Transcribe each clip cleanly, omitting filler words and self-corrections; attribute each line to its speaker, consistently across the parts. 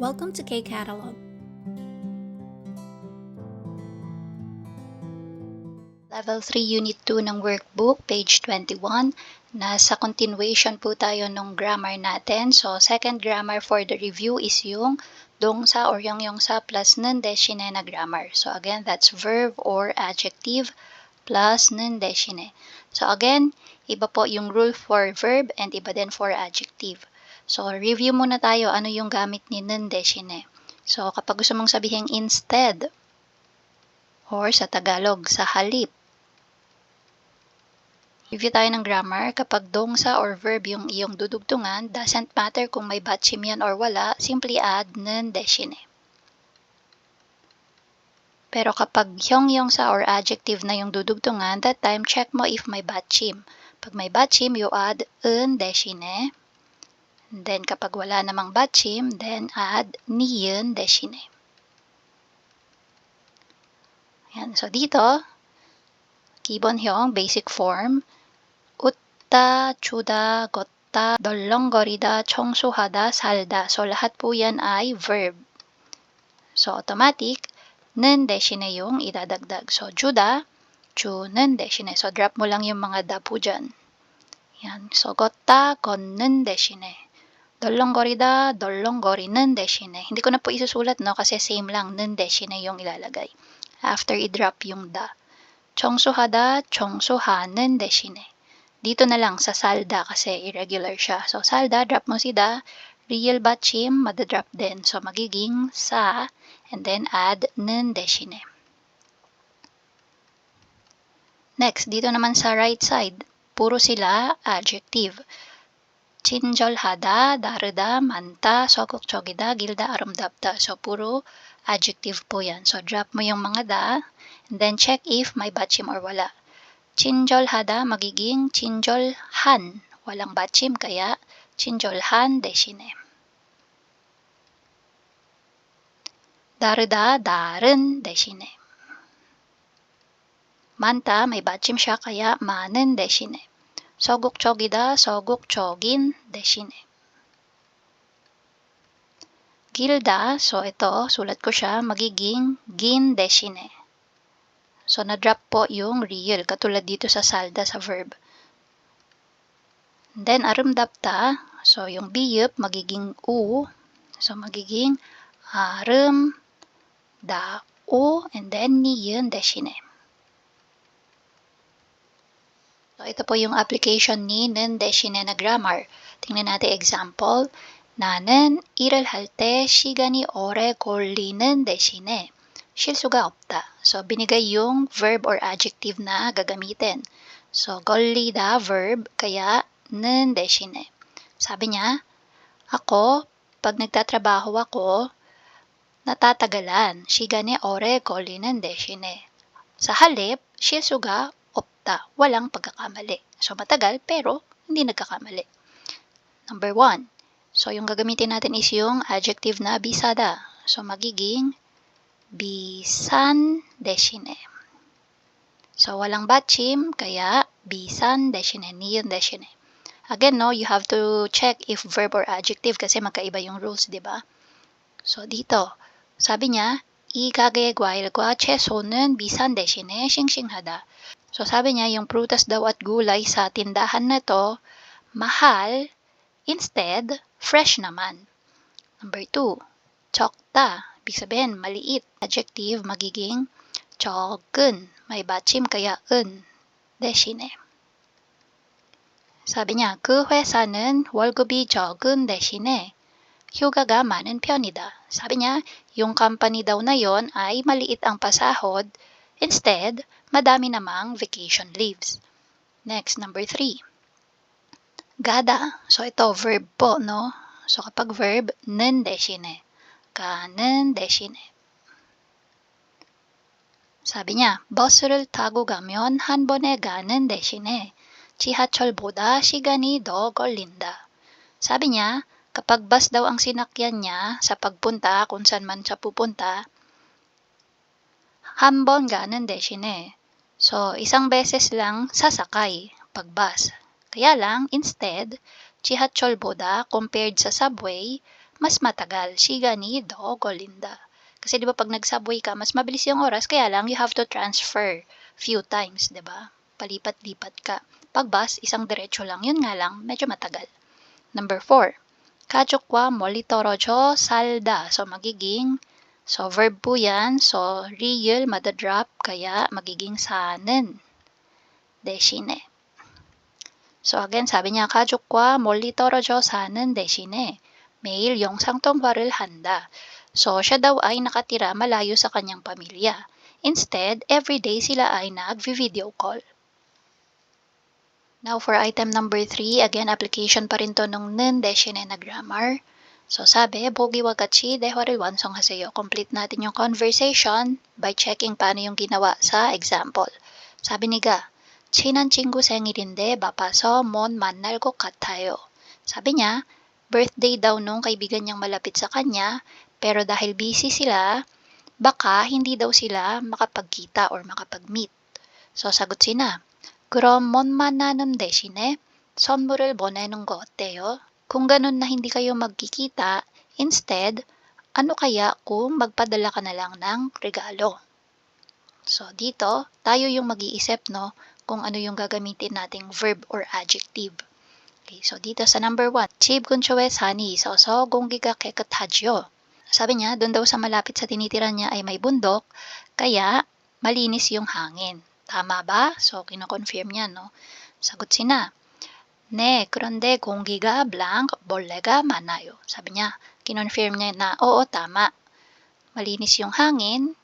Speaker 1: Welcome to K-Catalog.
Speaker 2: Level 3 Unit 2 ng workbook, page 21. Nasa continuation po tayo ng grammar natin. So, second grammar for the review is yung dongsa or yung sa plus nundeshine na grammar. So, again, that's verb or adjective plus nundeshine. So, again, iba po yung rule for verb and iba din for adjective. So, review muna tayo ano yung gamit ni nundeshine. So, kapag gusto mong sabihin instead or sa Tagalog, sa halip, review tayo ng grammar. Kapag dongsa or verb yung iyong dudugtungan, doesn't matter kung may batchim yan or wala, simply add nundeshine. Pero kapag hyongyongsa or adjective na yung dudugtungan, that time check mo if may batchim. Pag may batchim, you add undeshine. Then kapag wala namang batchim, then add niyundeshine. Yan. So dito, Kibon hyong basic form. utta, chuda, gotta, 덜렁거리다, 청소하다, 살다. So, lahat po yan ay verb. So, automatic, 는 대신에 yung idadagdag. So, 주다, 주는 대신에. So, drop mo lang yung mga da po dyan. Yan. So, 걷다, 걷는 대신에. 덜렁거리다, 덜렁거리는 대신에. Hindi ko na po isusulat, no? Kasi same lang, 는 대신에 yung ilalagay. After i-drop yung da. 청소하다, 청소하는 대신에. Dito na lang sa salda kasi irregular siya. So, salda, drop mo si da. Real batchim, madadrop din. So, magiging sa, and then add 는 대신에. Next, dito naman sa right side, puro sila adjective. 친절하다, 다르다, 많다, 소극적이다, 길다, 아름답다. So, puro adjective po yan. So, drop mo yung mga da, and then check if may batchim or wala. 친절하다 magiging 친절한. Walang batchim kaya 친절한 대신에. 다르다 다른 대신에. 많다 may batchim siya kaya 많은 대신에. 소극적이다 소극적인 대신에. 길다, so ito sulat ko siya magiging 긴 대신에. So, na-drop po yung real, katulad dito sa salda sa verb. Then, a름답다, so yung biyup, magiging u. So, magiging a름다오, and then niyun 대신에. So, ito po yung application ni 는 대신에 na grammar. Tingnan natin example. 나는 일을 할 때 시간이 오래 걸리는 대신에 실수가 없다. So, binigay yung verb or adjective na gagamitin. So, 걸리다 verb, kaya 는 대신에. Sabi niya, ako, pag nagtatrabaho ako, natatagalan. 시간이 오래 걸리는 대신에. Sa halip, 실수가 없다. Walang pagkakamali. So, matagal pero hindi nagkakamali. Number 1. So, yung gagamitin natin is yung adjective na bisada. So, magiging bisan 대신에. So, walang batchim, kaya bisan 대신에, niyun 대신에. Again, no, you have to check if verb or adjective kasi magkaiba yung rules, di ba? So, dito, sabi niya, 이 가게의 과일과 채소는 비싼 대신에 싱싱하다. So, sabi niya, yung prutas daw at gulay sa tindahan na to, mahal, instead, fresh naman. Number 2, 적다. Ibig sabihin, maliit. Adjective, magiging 적은. May batchim kaya 은 대신에. 사비 niya, 그 회사는 월급이 적은 대신에 휴가가 많은 편이다. Sabi niya, yung company daw na yon ay maliit ang pasahod. Instead, madami namang vacation leaves. Next, number 3. Gada. So, ito, verb po, no? So, kapag verb, 는 대신에. 가는 대신에. 사비 niya, 버스를 타고 가면 한 번에 가는 대신에 지하철보다 시간이 더 걸린다. Sabi niya, kapag bus daw ang sinakyan niya sa pagpunta kung saan man siya pupunta, 한 번 가는 대신에. So, isang beses lang sasakay pag bus. Kaya lang, instead, 지하철보다 compared sa subway, mas matagal. 시간이 더 걸린다. Kasi di ba pag nag-subway ka, mas mabilis yung oras, kaya lang you have to transfer few times, di ba? Palipat-lipat ka. Pag bus, isang diretso lang. Yun nga lang, medyo matagal. Number 4. 가족과 멀리 떨어져 살다. So, verb po yan. So, real, madadrop, kaya magiging 사는 대신에. So, again, sabi niya, 가족과 멀리 떨어져 사는 대신에 매일 영상통화를 한다. So, siya daw ay nakatira malayo sa kanyang pamilya. Instead, everyday sila ay nag-video call. Now, for item number 3, again, application pa rin to nung 는 대신에 na grammar. So, sabi, 보기와 같이 대화를 완성하세요. Complete natin yung conversation by checking paano yung ginawa sa example. 사비 니가 친한 친구 생일인데 바빠서 못 만날 것 같아요. Sabi niya, birthday daw nung kaibigan niyang malapit sa kanya, pero dahil busy sila, baka hindi daw sila makapagkita or makapag-meet. So, sagot sina, 그럼 못 만나는 대신에 선물을 보내는 거 어때요? Kung ganun na hindi kayo magkikita, instead, ano kaya kung magpadala ka na lang ng regalo? So, dito, tayo yung mag-iisip, no, kung ano yung gagamitin nating verb or adjective. Okay, so dito sa number 1, 집 근처에 산이 있어서 공기가 깨끗하지요. Sabi niya, doon daw sa malapit sa tinitira niya ay may bundok, kaya malinis yung hangin. Tama ba? So, kino-confirm niya, no? Sagot sina, 네, 그런데 공기가 blank, 벌레가 많아요. Sabi niya, kinonfirm niya na, oo, tama. Malinis yung hangin,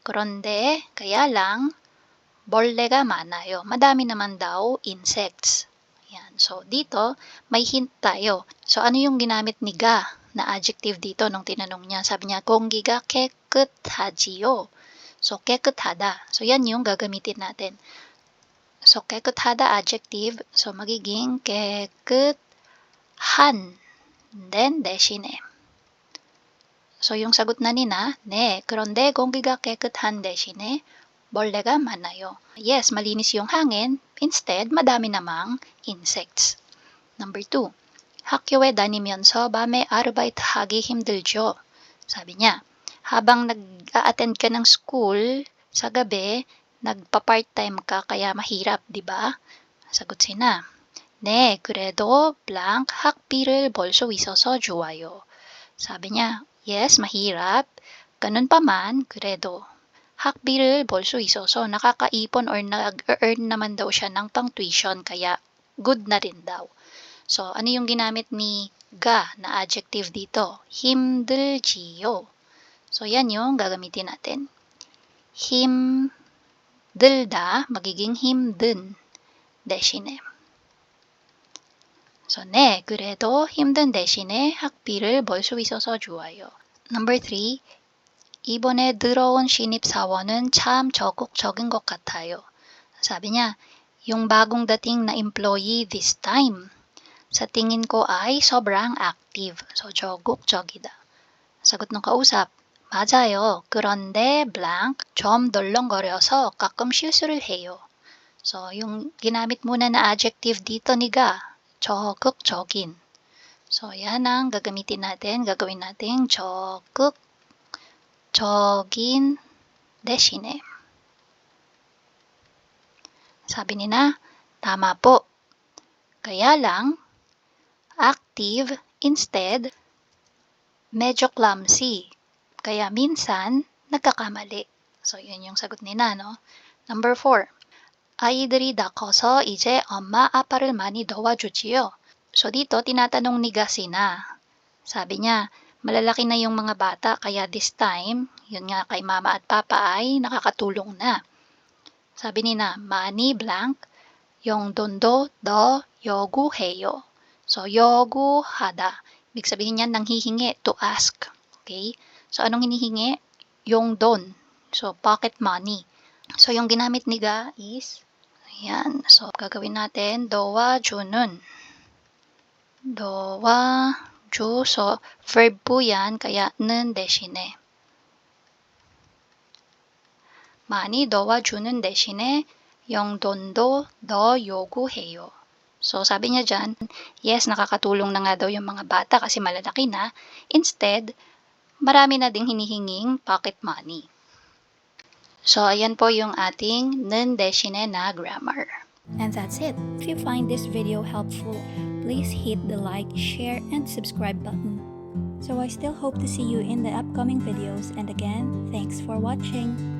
Speaker 2: 그런데, kaya lang, 벌레가 많아요. Madami naman daw insects. Yan. So, dito, may hint tayo. So, ano yung ginamit ni ga na adjective dito nung tinanong niya? Sabi niya, 공기가 깨끗하지요. So, 깨끗하다. So, yan yung gagamitin natin. So, 깨끗하다 adjective. So, magiging 깨끗한. Then, 대신에. So, yung sagot na nina, 네, 그런데 공기가 깨끗한 대신에 벌레가 많아요. Yes, malinis yung hangin. Instead, madami namang insects. Number 2. 학교에 다니면서 밤에 아르바이트 하기 힘들죠. Sabi niya, habang nag-a-attend ka ng school sa gabi, nagpa-part-time ka kaya mahirap, di ba? Sagot sina, 네, 그래도 blank 학비를 벌 수 있어서 좋아요. Sabi niya, yes, mahirap. Ganun pa man, 그래도 학비를 벌 수 있어서 nakakaipon or nag-earn naman daw siya ng pang-tuition kaya good na rin daw. So, ano yung ginamit ni ga na adjective dito? 힘들지요. So, yan yung gagamitin natin. 힘들다, magiging 힘든 대신에. So, 네, 그래도 힘든 대신에 학비를 벌 수 있어서 좋아요. Number 3, 이번에 들어온 신입사원은 참 적극적인 것 같아요. Sabi niya, yung bagong dating na employee this time, sa tingin ko ay sobrang active. So, 적극적이다. Sagot ng kausap, 맞아요. 그런데 blank, 좀 덜렁거려서 가끔 실수를 해요. So, yung ginamit muna na adjective dito ni ga, 적극적인. So, yan ang gagamitin natin. Gagawin natin 적극적인 대신에. Sabi nina, tama po. Kaya lang, active instead, medyo clumsy. Kaya minsan, nagkakamali. So, yun yung sagot nila, no? Number 4. 아이들이 다 커서 이제 엄마 아빠를 많이 도와주지요. So, dito, tinatanong ni Gasina. Sabi niya, malalaki na yung mga bata, kaya this time, yun nga kay mama at papa ay nakakatulong na. Sabi nina, 많이 blank, yung 돈도 더 요구해요. So, 요구하다. Ibig sabihin niyan, nanghihingi, to ask. Okay? So, anong hinihingi? Yung don. So, pocket money. So, yung ginamit ni ga is, ayan. So, gagawin natin, 도와주는. 도와주. So, verb po yan, kaya 는 대신에. 많이 도와주는 대신에 용돈도 더 요구해요. So sabi niya diyan, yes, nakakatulong na nga daw yung mga bata kasi malalaki na. Instead, marami na ding hinihinging pocket money. So ayan po yung ating 는 대신에 na grammar.
Speaker 1: And that's it. If you find this video helpful, please hit the like, share, and subscribe button. So I still hope to see you in the upcoming videos, and again, thanks for watching.